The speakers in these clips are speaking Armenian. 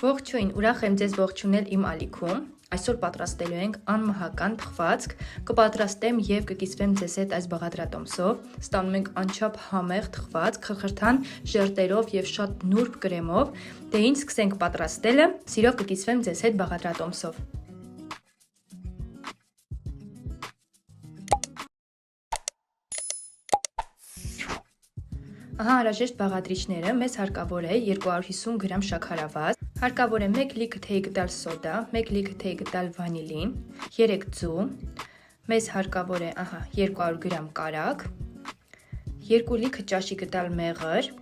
Ողջույն, ուրախ եմ ձեզ ողջունել իմ ալիքում։ Այսօր պատրաստելու ենք անմահական թխվածք, կպատրաստեմ եւ կկիսվեմ ձեզ հետ այս բաղադրատոմսով։ Ստանում ենք անչափ համեղ թխվածք, խրխրթան ժերտերով եւ շատ նուրբ կրեմով։ Դե ինչ սկսենք պատրաստելը, սիրով կկիսվեմ ձեզ հետ բաղադրատոմսով։ Ահա անհրաժեշտ բաղադրիչները, մեզ հարկավոր է 250 գրամ շաքարավազ, հարկավոր է 1 լիքը թեյ գդալ սոդա, 1 լիքը թեյ գդալ վանիլին, 3 ձու, մեզ հարկավոր է 200 գրամ կարագ, 2 լիքը ճաշի գդալ մեղր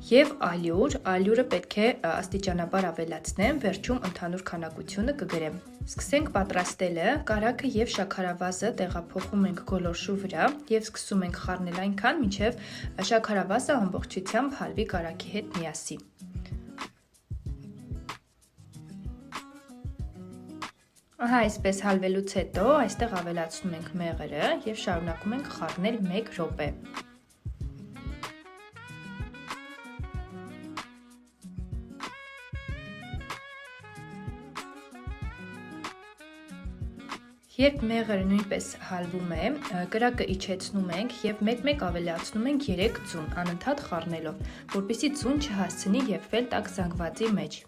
եւ ալյուրը պետք է աստիճանաբար ավելացնեմ, վերջում ընդհանուր քանակությունը կգրեմ։ Սկսենք պատրաստելը, կարագը եւ շաքարավազը տեղափոխում ենք գոլորշու վրա եւ սկսում ենք խառնել այնքան, մինչեւ շաքարավազը ամբողջությամբ հալվի կարագի հետ միասին։ Ահա այսպես հալվելուց հետո այստեղ ավելացնում ենք մեղրը եւ շարունակում ենք խառնել 1 րոպե։ Երբ մեղրը նույնպես հալվում է, կրակը իջեցնում ենք եւ մեկ-մեկ ավելացնում ենք 3 ձուն, անընդհատ խառնելով, որպեսզի ձուն չհասցնի եփվել տաք զանգվածի մեջ։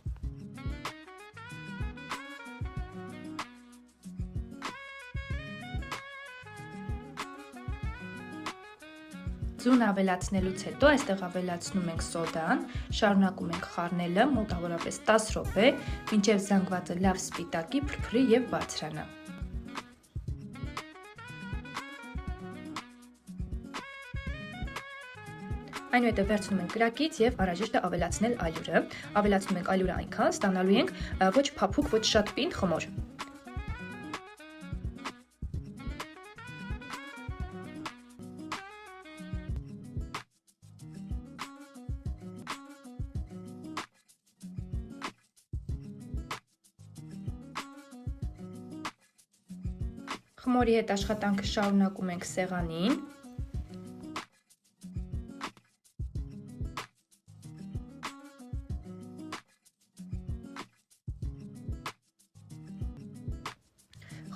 Ձուն ավելացնելուց հետո այստեղ ավելացնում ենք սոդան, շարունակում ենք խառնելը մոտավորապես 10 րոպե, մինչև զանգվածը լավ սպիտակի, փրփրի եւ բարձրանա։ Այնուհետև վերցնում ենք կրակից եւ անհրաժեշտ է ավելացնել ալյուրը։ Ավելացնում ենք ալյուրը այնքան, ստանալու ենք ոչ փափուկ, ոչ շատ պինդ խմոր։ Խմորի հետ աշխատանքը շարունակում ենք սեղանին։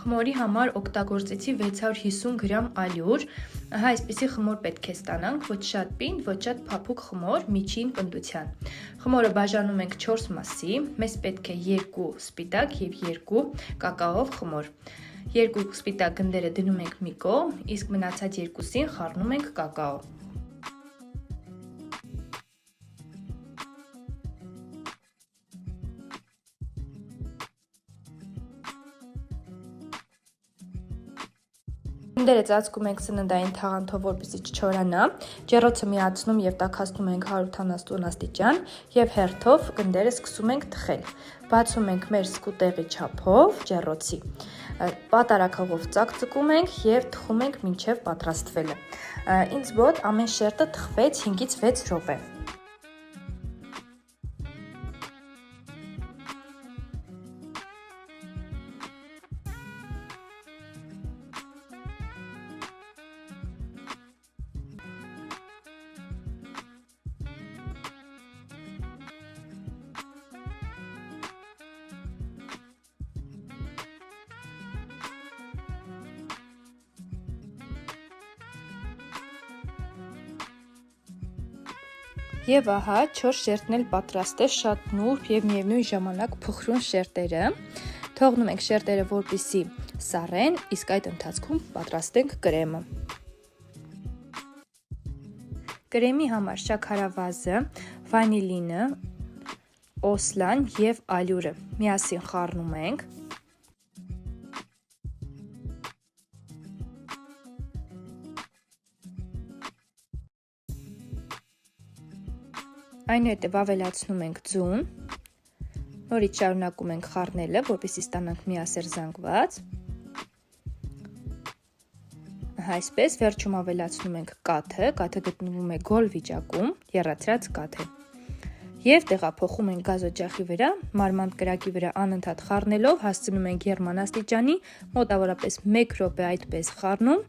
Խմորի համար օգտագործեցի 650 գրամ ալյուր, այսպիսի խմոր պետք է ստանանք, ոչ շատ պինդ, ոչ շատ փափուկ խմոր, միջին պնդության։ Խմորը բաժանում ենք 4 մասի, մեզ պետք է 2 սպիտակ եւ 2 կակաոով խմոր։ 2 սպիտակ գնդերը դնում ենք մի կողմ, իսկ մնացած 2-ին խառնում ենք կակաո։ Գնդերը ծածկում ենք սննդային թաղանթով, որպեսզի չչորանա, ջեռոցը միացնում եւ տաքացնում ենք 170 աստիճան եւ հերթով գնդերը սկսում ենք թխել։ Բացում ենք մեր սկուտեղի չափով ջեռոցի։ Պատարակով ծակծկում ենք եւ թխում ենք մինչեւ պատրաստվելը։ Ինձ մոտ ամեն շերտը թխվեց 5-ից 6 րոպե։ Եվ ահա 4 շերտն էլ պատրաստ է, շատ նուրբ եւ միևնույն ժամանակ փխրուն շերտերը։ Թողնում ենք շերտերը, որպեսզի սառեն, իսկ այդ ընթացքում պատրաստենք կրեմը։ Կրեմի համար շաքարավազը, վանիլինը, օսլան եւ ալյուրը միասին խառնում ենք։ Այնուհետև ավելացնում ենք ձուն, նորից շարունակում ենք խառնելը, որպեսզի ստանանք միասեր զանգված։ Այսպես վերջում ավելացնում ենք կաթը գտնվում է գոլ վիճակում, եռացրած կաթ է։ Եվ տեղափոխում ենք գազօջախի վրա, մարմանդ կրակի վրա անընդհատ խառնելով հասցնում ենք եռման աստիճանի, մոտավորապես 1 րոպե այդպես խառնում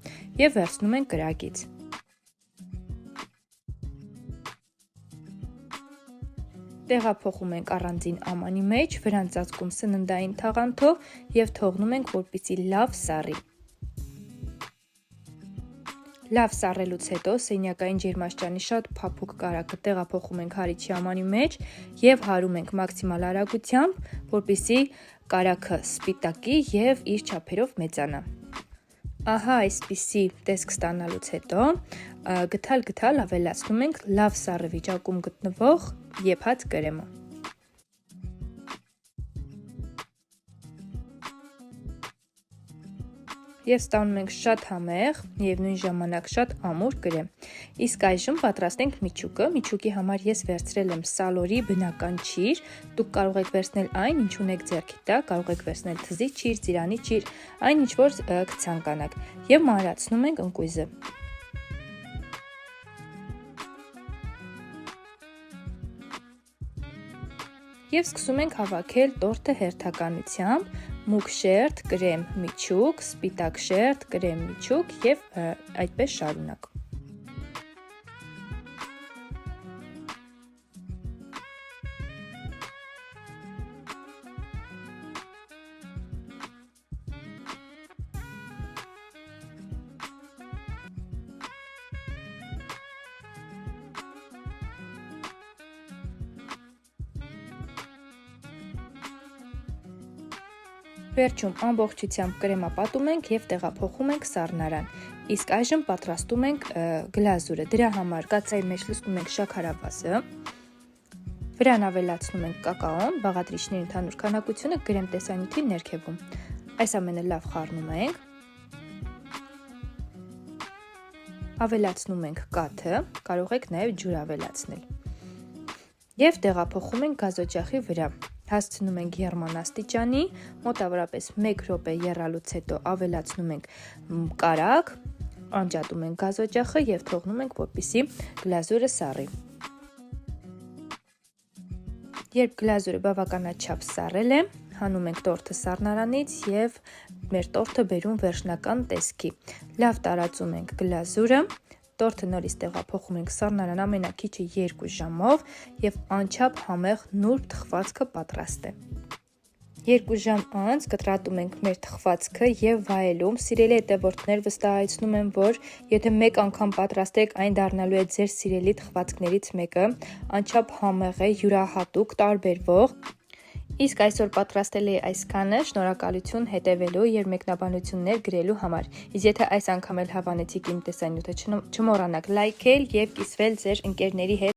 եւ վերցնում ենք կրակից։ Տեղափոխում ենք առանձին ամանի մեջ, վրան ծածկում սննդային թաղանթով և թողնում ենք, որպեսզի լավ սառի։ Լավ սառելուց հետո սենյակային ջերմաստիճանի շատ փափուկ կարագը տեղափոխում ենք հարիչի ամանի մեջ և հարում ենք մաքսիմալ արագությամբ, որպեսզի կարագը սպիտակի և իր չափերով մեծանա։ Ահա այսպիսի տեսք ստանալուց հետո գթալ ավելացնում ենք լավ սառը վիճակում գտնվող եփած կրեմը։ Եվ ստանում ենք շատ համեղ և նույն ժամանակ շատ ամուր կրեմ։ Իսկ այժմ պատրաստենք միչուկը։ Միչուկի համար ես վերցրել եմ սալորի բնական ճիր, դուք կարող եք վերցնել այն, ինչ ունեք ձեռքի տակ, կարող եք վերցնել թզի ճիր, ծիրանի ճիր, այն ինչ որ կցանկանաք, և մանրացնում ենք ընկույզը։ Եվ սկսում ենք հավաքել տորտը հերթականությամբ՝ մուգ շերտ, կրեմ, միչուկ, սպիտակ շերտ, կրեմ, միչուկ և այդպես շարունակ։ Վերջում ամբողջությամբ կրեմը պատում ենք և տեղափոխում ենք սառնարան։ Իսկ այժմ պատրաստում ենք գլազուրը։ Դրա համար կաթսայի մեջ լցնում ենք շաքարավազը, վրան ավելացնում ենք կակաոն, բաղադրիչների ընդհանուր քանակությունը կրեմ տեսանյութի ներքևում։ Այս ամենը լավ խառնում ենք։ Ավելացնում ենք կաթը, կարող եք նաև ջուր ավելացնել։ Եվ տեղափոխում ենք գազօջախի վրա։ Հասցնում ենք եռման աստիճանի, մոտավորապես 1 րոպե եռալուց հետո ավելացնում ենք կարագ, անջատում ենք գազօջախը և թողնում ենք, որպեսզի գլազուրը սառի։ Երբ գլազուրը բավականաչափ սառել է, հանում ենք տորտը սառնարանից և մեր տորտը բերում վերջնական տեսքի։ Լավ տարածում ենք գլազուրը, տորտը նորից տեղափոխում ենք սառնարան, ամենաքիչը 2 ժամով և անչափ համեղ նուրբ թխվածքը պատրաստ է։ 2 ժամ անց կտրատում ենք մեր թխվածքը և վայելում։ Սիրելի հետևորդներ, վստահեցնում եմ, որ եթե մեկ անգամ պատրաստեք, այն դառնալու է ձեր սիրելի թխվածքներից մեկը, անչափ համեղ է, յուրահատուկ, տարբերվող։ Իսկ այսօր պատրաստել էի այսքանը, շնորհակալություն հետևելու և մեկնաբանություններ գրելու համար։ Իսկ եթե այս անգամ էլ հավանեցիք իմ տեսանյութը, չմոռանաք լայքել և կիսվել ձեր ընկերների հետ։